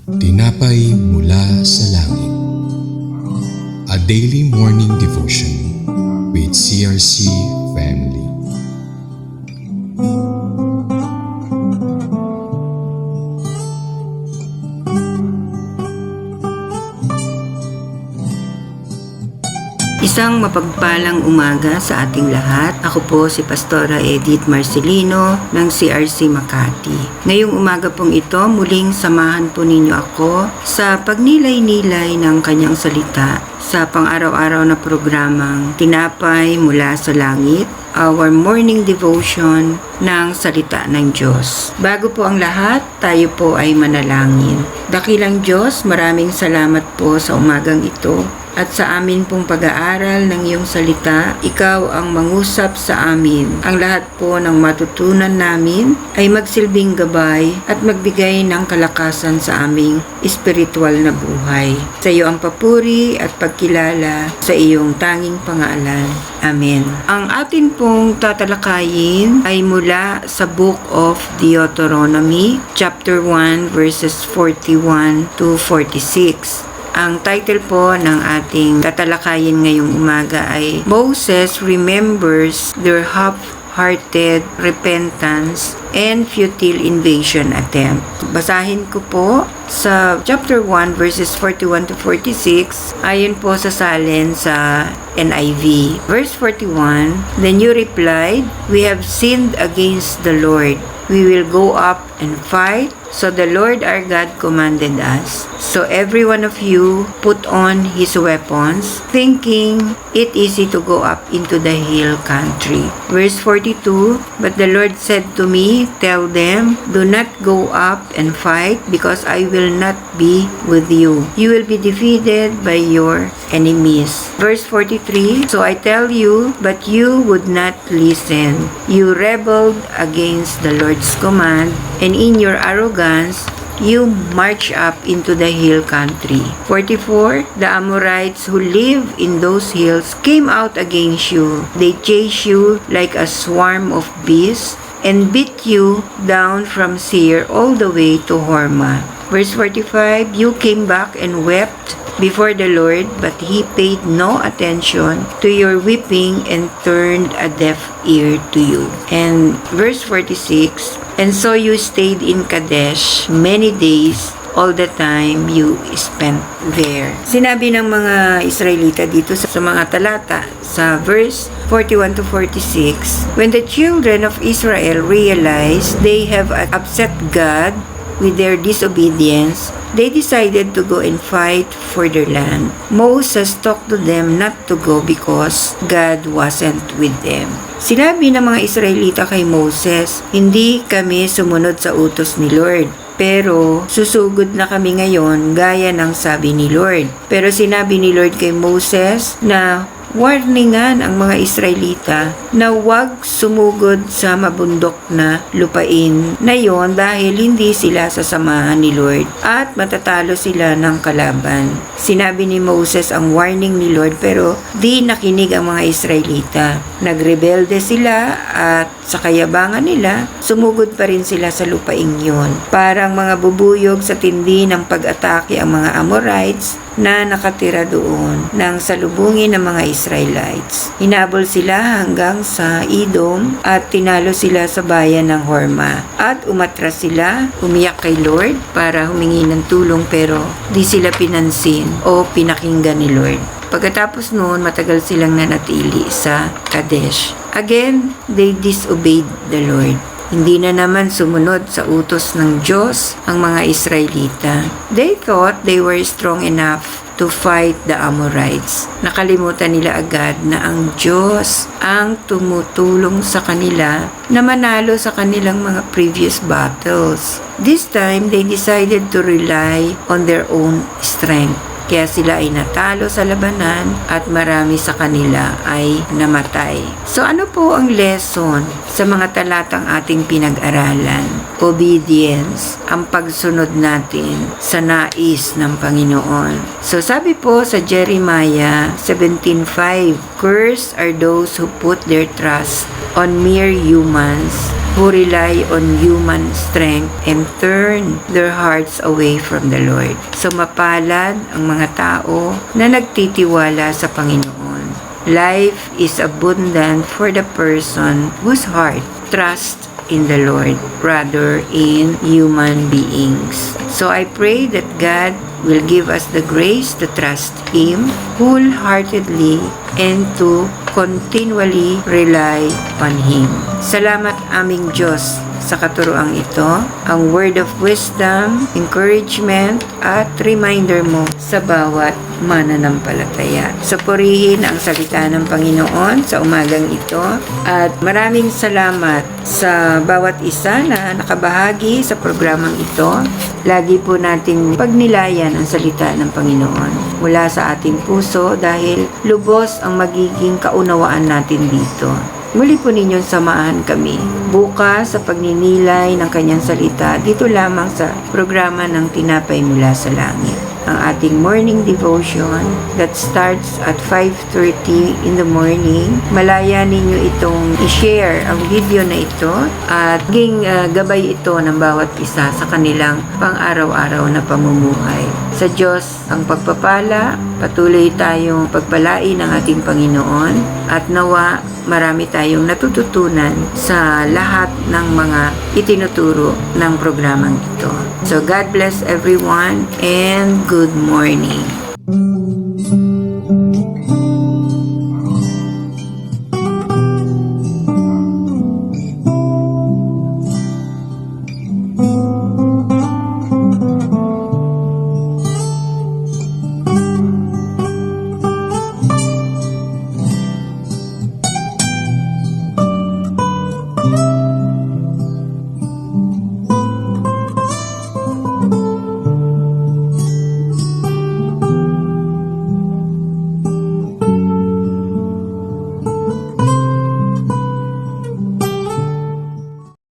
Tinapay mula sa langit. A daily morning devotion with CRC family. Isang mapagpalang umaga sa ating lahat. Ako po si Pastora Edith Marcelino ng CRC Makati. Ngayong umaga pong ito, muling samahan po ninyo ako sa pagnilay-nilay ng kanyang salita sa pang-araw-araw na programang Tinapay mula sa Langit, our morning devotion ng salita ng Diyos. Bago po ang lahat, tayo po ay manalangin. Dakilang Diyos, maraming salamat po sa umagang ito. At sa amin pong pag-aaral ng iyong salita, ikaw ang mangusap sa amin. Ang lahat po ng matutunan namin ay magsilbing gabay at magbigay ng kalakasan sa aming espiritual na buhay. Sa iyo ang papuri at pagkilala sa iyong tanging pangalan. Amen. Ang atin pong tatalakayin ay mula sa Book of Deuteronomy, chapter 1, verses 41 to 46. Ang title po ng ating tatalakayin ngayong umaga ay Moses Remembers Their Half-Hearted Repentance and Futile Invasion Attempt. Basahin ko po sa chapter 1 verses 41 to 46 ayon po sa salin sa NIV. Verse 41, Then you replied, We have sinned against the Lord. We will go up and fight. So the Lord our God commanded us. So every one of you put on his weapons, thinking it easy to go up into the hill country. Verse 42, But the Lord said to me, Tell them, do not go up and fight, because I will not be with you. You will be defeated by your enemies. Verse 43, So I tell you, but you would not listen. You rebelled against the Lord's command, and in your arrogance, you march up into the hill country. 44, The Amorites who live in those hills came out against you. They chased you like a swarm of bees and beat you down from Seir all the way to Hormah. Verse 45, You came back and wept before the Lord, but he paid no attention to your weeping and turned a deaf ear to you. And verse 46, And so you stayed in Kadesh many days, all the time you spent there. Sinabi ng mga Israelita dito sa mga talata sa verse 41 to 46, When the children of Israel realized they have upset God with their disobedience, they decided to go and fight for their land. Moses talked to them not to go because God wasn't with them. Sinabi ng mga Israelita kay Moses, Hindi kami sumunod sa utos ni Lord, pero susugod na kami ngayon gaya ng sabi ni Lord. Pero sinabi ni Lord kay Moses na warningan ang mga Israelita na huwag sumugod sa mabundok na lupain na yon dahil hindi sila sasamahan ni Lord at matatalo sila ng kalaban. Sinabi ni Moses ang warning ni Lord pero di nakinig ang mga Israelita. Nagrebelde sila at sa kayabangan nila, sumugod pa rin sila sa lupain yon. Parang mga bubuyog sa tindi ng pag-atake ang mga Amorites na nakatira doon nang salubungin ng mga Israelites. Hinabol sila hanggang sa Edom at tinalo sila sa bayan ng Hormah. At umatras sila, umiyak kay Lord para humingi ng tulong pero di sila pinansin o pinakinggan ni Lord. Pagkatapos noon, matagal silang nanatili sa Kadesh. Again, they disobeyed the Lord. Hindi na naman sumunod sa utos ng Diyos ang mga Israelita. They thought they were strong enough to fight the Amorites. Nakalimutan nila agad na ang Diyos ang tumutulong sa kanila na manalo sa kanilang mga previous battles. This time, they decided to rely on their own strength. Kaya sila ay natalo sa labanan at marami sa kanila ay namatay. So ano po ang lesson sa mga talatang ating pinag-aralan? Obedience, ang pagsunod natin sa nais ng Panginoon. So sabi po sa Jeremiah 17:5, Cursed are those who put their trust on mere humans who rely on human strength and turn their hearts away from the Lord. So mapalad ang mga tao na nagtitiwala sa Panginoon. Life is abundant for the person whose heart trusts in the Lord rather in human beings. So I pray that God will give us the grace to trust Him wholeheartedly and to continually rely on Him. Salamat aming Diyos sa katuroang ito, ang word of wisdom, encouragement, at reminder mo sa bawat mananampalataya. So purihin ang salita ng Panginoon sa umagang ito at maraming salamat sa bawat isa na nakabahagi sa programang ito. Lagi po nating pagnilayan ang salita ng Panginoon mula sa ating puso dahil lubos ang magiging kaunawaan natin dito. Muli po ninyong samahan kami bukas sa pagninilay ng kanyang salita dito lamang sa programa ng Tinapay Mula sa Langit. Ang ating morning devotion that starts at 5:30 in the morning. Malaya ninyo itong i-share ang video na ito at maging gabay ito ng bawat isa sa kanilang pang-araw-araw na pamumuhay. Sa Diyos ang pagpapala, patuloy tayong pagpalain ng ating Panginoon at nawa marami tayong natututunan sa lahat ng mga itinuturo ng programang ito. So God bless everyone and good morning.